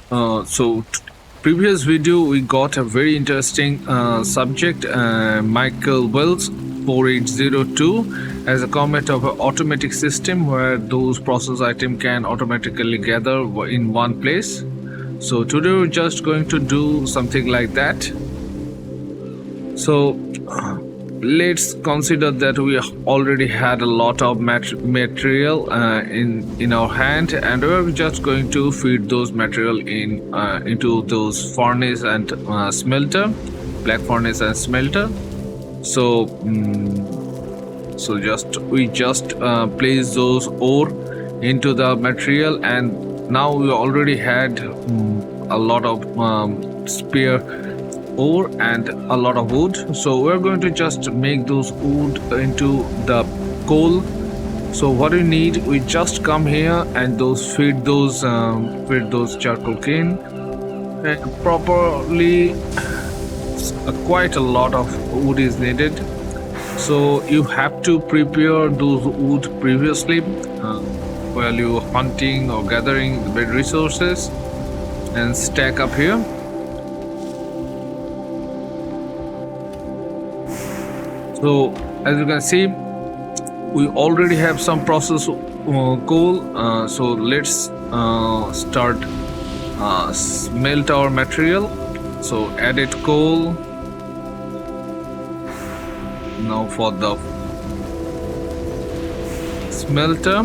Previous video we got a very interesting subject. Michael Wells 4802 as a comment of an automatic system where those process item can automatically gather in one place. So today we're just going to do something like that. So let's consider that we already had a lot of material in our hand, and we're just going to feed those material into those furnace and smelter, black furnace and smelter. So we just place those ore into the material, and now we already had a lot of spare ore and a lot of wood. So we're going to just make those wood into the coal. So what we need, we just come here and feed those charcoal cane properly. Quite a lot of wood is needed. So you have to prepare those wood previously while you hunting or gathering the resources and stack up here. So as you can see, we already have some process coal. So let's start smelt our material. So added coal. Now for the smelter,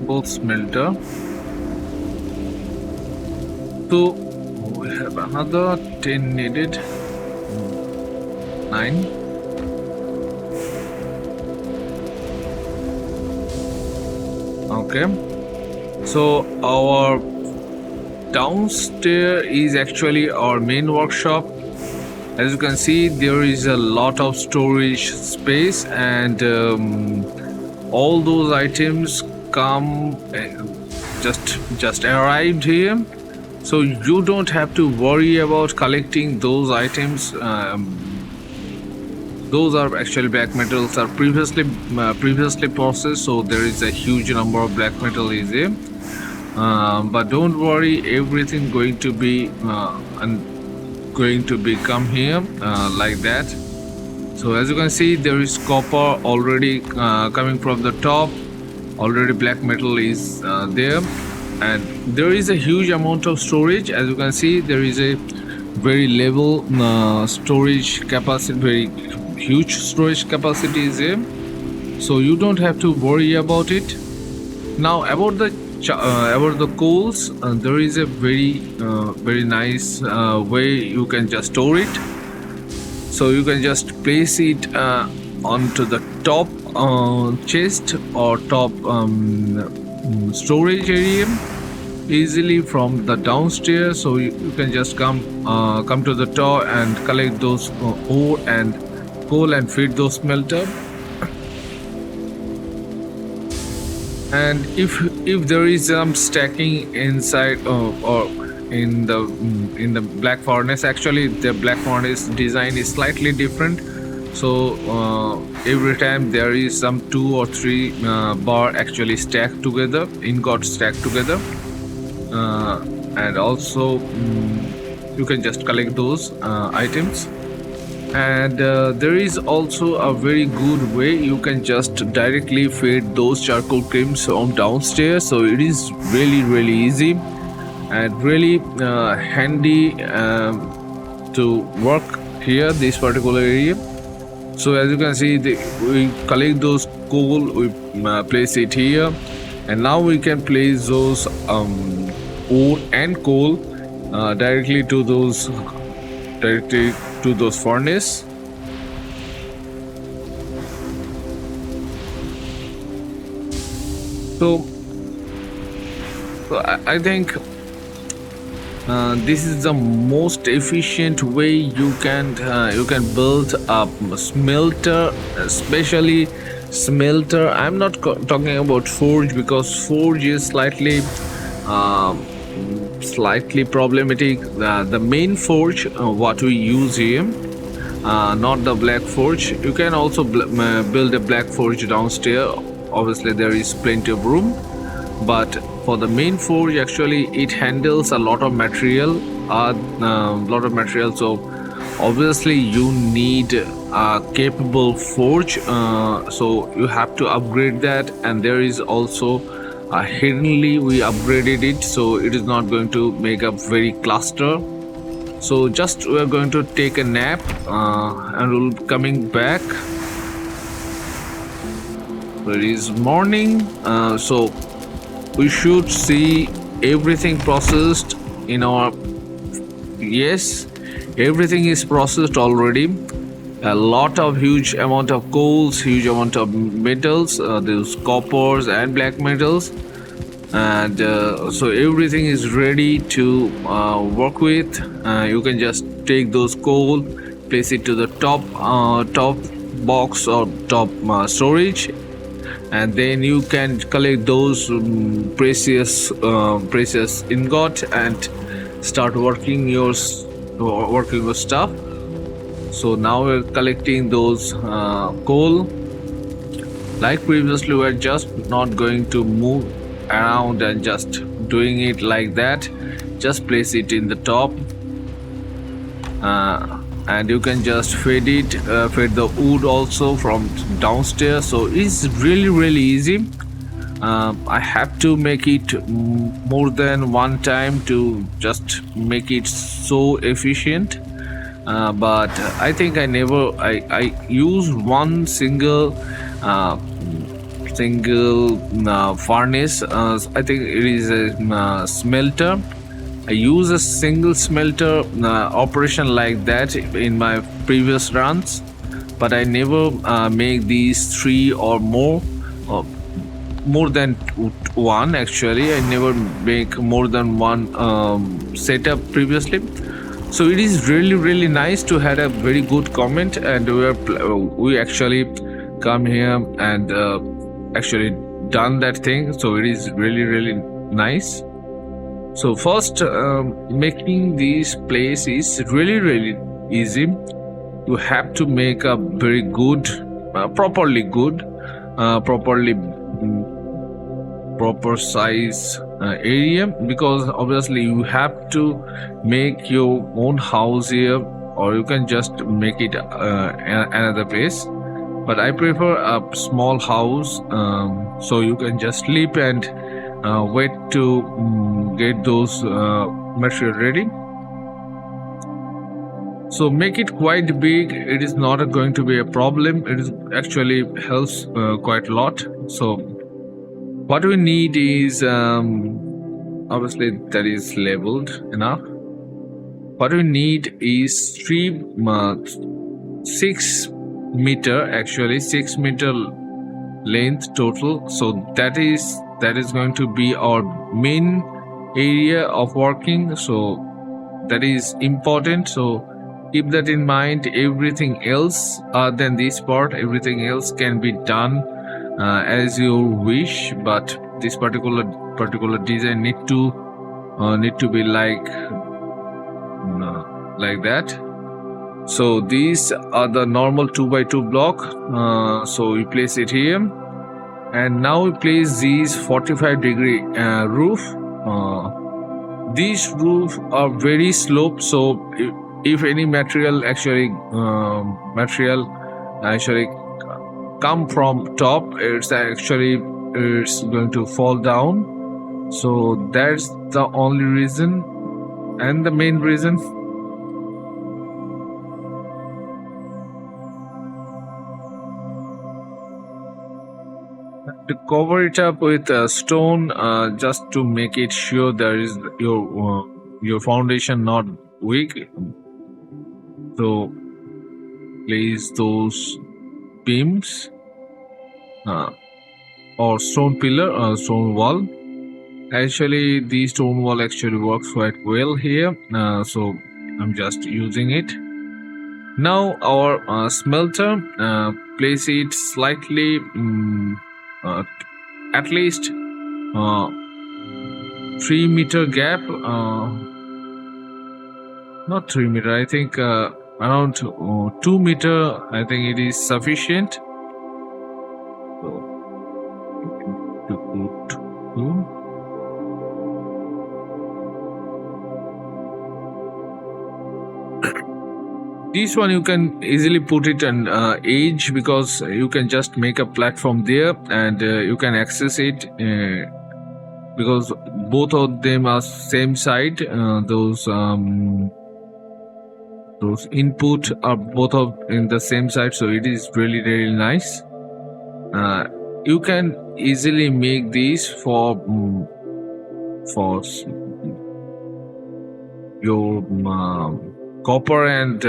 both smelter. So we have another 10 needed. 9. Okay, so our downstairs is actually our main workshop. As you can see, there is a lot of storage space, and all those items come just arrived here. So you don't have to worry about collecting those items. Those are actually black metals are previously processed, so there is a huge number of black metal is there. But don't worry, everything going to be come here like that. So as you can see, there is copper already coming from the top. Already black metal is there, and there is a huge amount of storage. As you can see, there is a very level storage capacity, very huge storage capacity is there, so you don't have to worry about it. Now about the coals, there is a very nice way you can just store it. So you can just place it onto the top chest or top storage area easily from the downstairs. So you can just come to the top and collect those ore and coal and feed those smelter. And if there is some stacking inside or in the black furnace, actually the black furnace design is slightly different. So every time there is some 2 or 3 bar actually stacked together, ingot stacked together, and also you can just collect those items. And there is also a very good way you can just directly feed those charcoal creams from downstairs. So it is really easy and really handy to work here, this particular area. So as you can see, we collect those coal, we place it here, and now we can place those ore and coal directly to those furnace. So I think this is the most efficient way you can build a smelter, especially smelter. I'm not talking about forge, because forge is slightly problematic. The main forge what we use here, not the black forge. You can also build a black forge downstairs. Obviously there is plenty of room, but for the main forge, actually it handles a lot of material, so obviously you need a capable forge, so you have to upgrade that. And there is also hiddenly we upgraded it, so it is not going to make a very cluster. So just we are going to take a nap, and we'll be coming back. It is morning, so we should see everything processed in our. Yes, everything is processed already. A lot of huge amount of coals, huge amount of metals, those coppers and black metals, and so everything is ready to work with. You can just take those coal, place it to the top box or top storage, and then you can collect those precious ingot and start working your stuff. So now we're collecting those coal. Like previously, we're just not going to move around and just doing it like that. Just place it in the top, and you can just feed the wood also from downstairs. So it's really easy. I have to make it more than one time to just make it so efficient. But I think I use one single furnace. I think it is a smelter. I use a single smelter operation like that in my previous runs, but I never make these three or more. More than one, actually. I never make more than one setup previously. So it is really nice to have a very good comment, and we actually come here and actually done that thing. So it is really nice. So first, making this place is really easy. You have to make a very good, properly proper size area, because obviously you have to make your own house here, or you can just make it another place. But I prefer a small house, so you can just sleep and wait to get those material ready. So make it quite big. It is not going to be a problem. It is actually helps quite a lot. So what we need is obviously that is labeled enough. What we need is 6 meter, 6 meter length total. So that is going to be our main area of working. So that is important. So keep that in mind. Everything else than this part, everything else can be done as you wish, but this particular design need to be like that. So these are the normal 2x2 block. So we place it here, and now we place these 45-degree roof. These roofs are very sloped, so if any material actually come from top, it's going to fall down. So that's the only reason, and the main reason. To cover it up with stone, just to make it sure there is your foundation not weak. So place those beams or stone pillar, stone wall. Actually, the stone wall actually works quite well here, so I'm just using it. Now our smelter, place it slightly, at least 3 meter gap. Not 3 meter. I think around 2 meter. I think it is sufficient. So to put Hmm. This one you can easily put it on edge, because you can just make a platform there, and you can access it, because both of them are same side. Those input are both of in the same side, so it is really really nice. You can easily make these for your copper and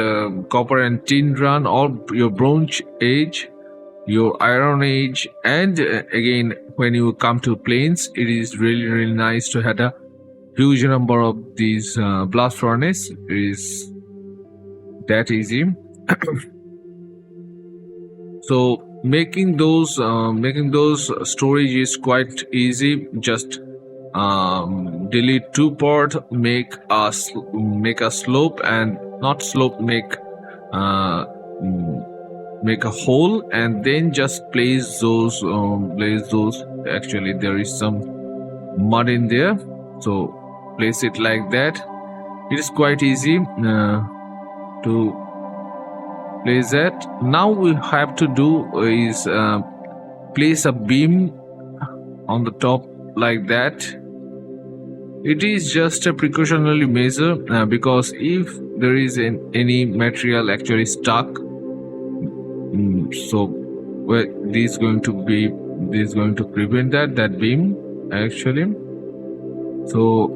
tin run, or your bronze age, your iron age, and again when you come to planes, it is really really nice to have a huge number of these blast furnace. It is that easy. So making those storage is quite easy. Just delete two port, make a slope, and not slope, make a hole, and then just place those. Actually, there is some mud in there, so place it like that. It is quite easy to place that. Now we have to do is place a beam on the top like that. It is just a precautionary measure, because if there is any material actually stuck, so well, this is going to prevent that beam actually. So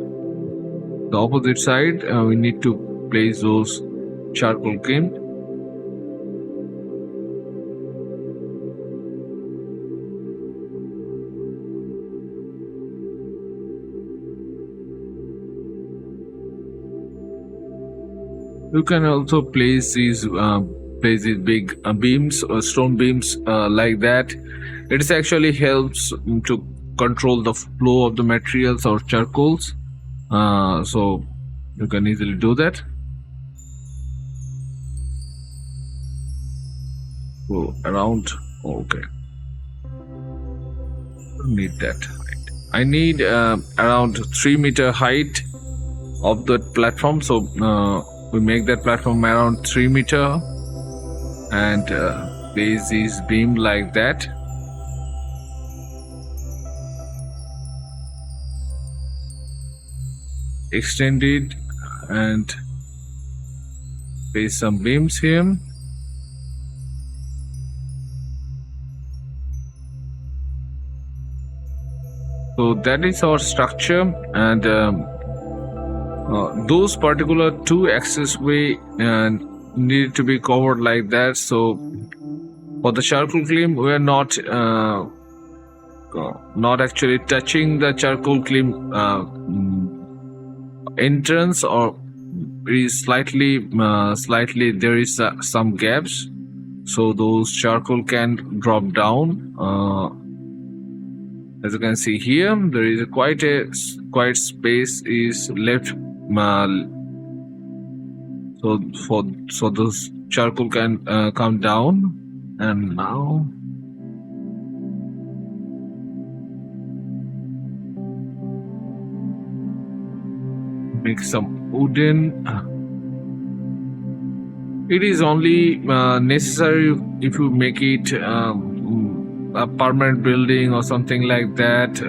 the opposite side, we need to place those charcoal kiln. You can also place these big beams or stone beams like that. It is actually helps to control the flow of the materials or charcoals. So you can easily do that. So around, okay, don't need that height. I need around 3 meter height of the platform. So we make that platform around 3 meter, and place this beam like that. Extend it and place some beams here. So that is our structure, and those particular two access way need to be covered like that. So for the charcoal claim, we are not actually touching the charcoal claim entrance, or is slightly there is some gaps, so those charcoal can drop down. As you can see here, there is quite space is left, so those charcoal can come down. And now make some Odin. It is only necessary if you make it a permanent building or something like that.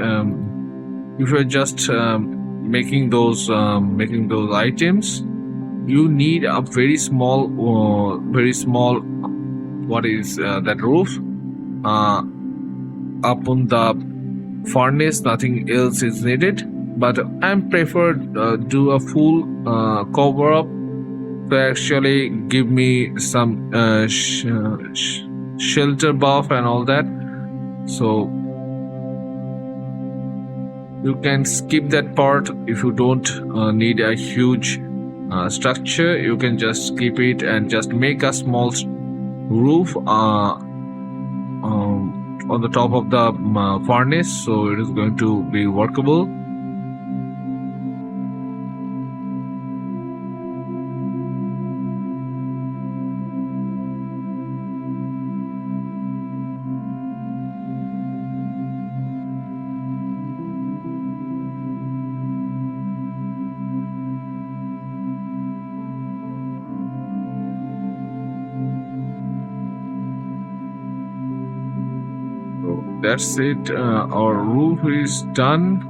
If you're just making those items, you need a very small what is that roof up on the furnace. Nothing else is needed, but I'm preferred do a full cover up to actually give me some shelter buff and all that. So you can skip that part if you don't need a huge structure. You can just skip it and just make a small roof on the top of the furnace, so it is going to be workable. That's it. Our roof is done.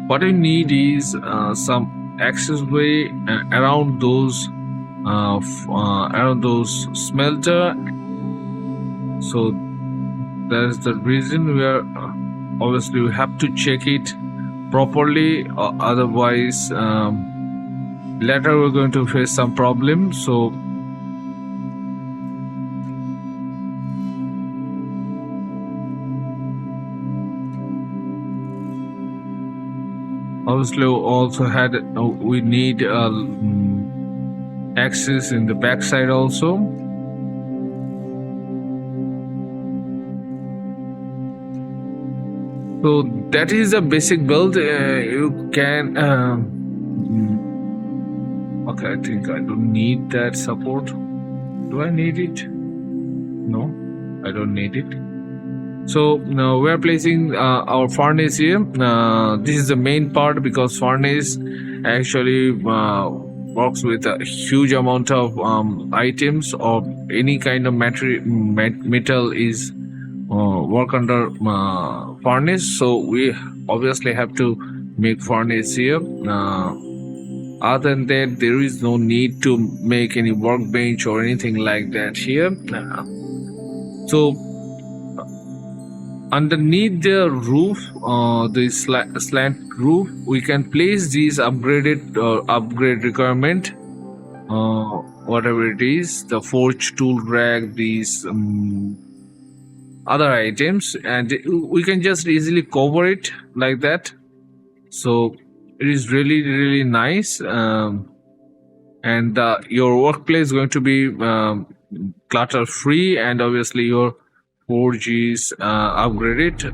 What we need is some access way around those smelter. So that's the reason we are obviously we have to check it properly. Otherwise, later we're going to face some problem. So obviously we also had we need access in the backside also. So that is a basic build. You can okay, I think I don't need that support. Do I need it? No, I don't need it. So now we're placing our furnace here. This is the main part because furnace actually works with a huge amount of items or any kind of metal is work under furnace. So we obviously have to make furnace here. Other than that, there is no need to make any workbench or anything like that here. So underneath the roof, the slant roof, we can place these upgrade requirement, whatever it is, the forge tool rack, these other items, and we can just easily cover it like that. So it is really nice, and your workplace is going to be clutter free, and obviously your forge is upgraded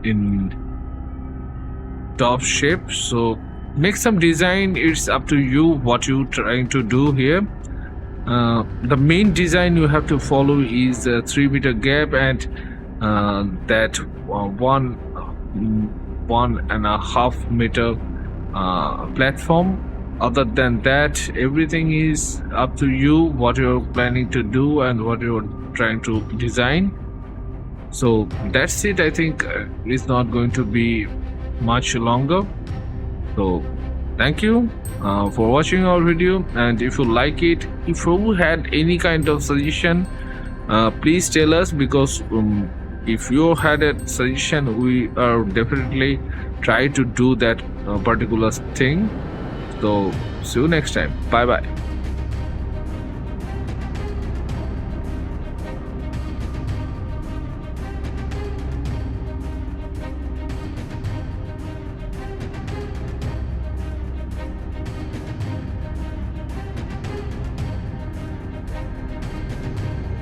in top shape. So make some design. It's up to you what you're trying to do here. The main design you have to follow is a 3-meter gap and that 1.5 meter platform. Other than that, everything is up to you what you're planning to do and what you're trying to design. So that's it. I think it's not going to be much longer. So thank you for watching our video, and if you like it, if you had any kind of suggestion, please tell us, because if you had a suggestion, we are definitely try to do that particular thing. So see you next time. Bye bye.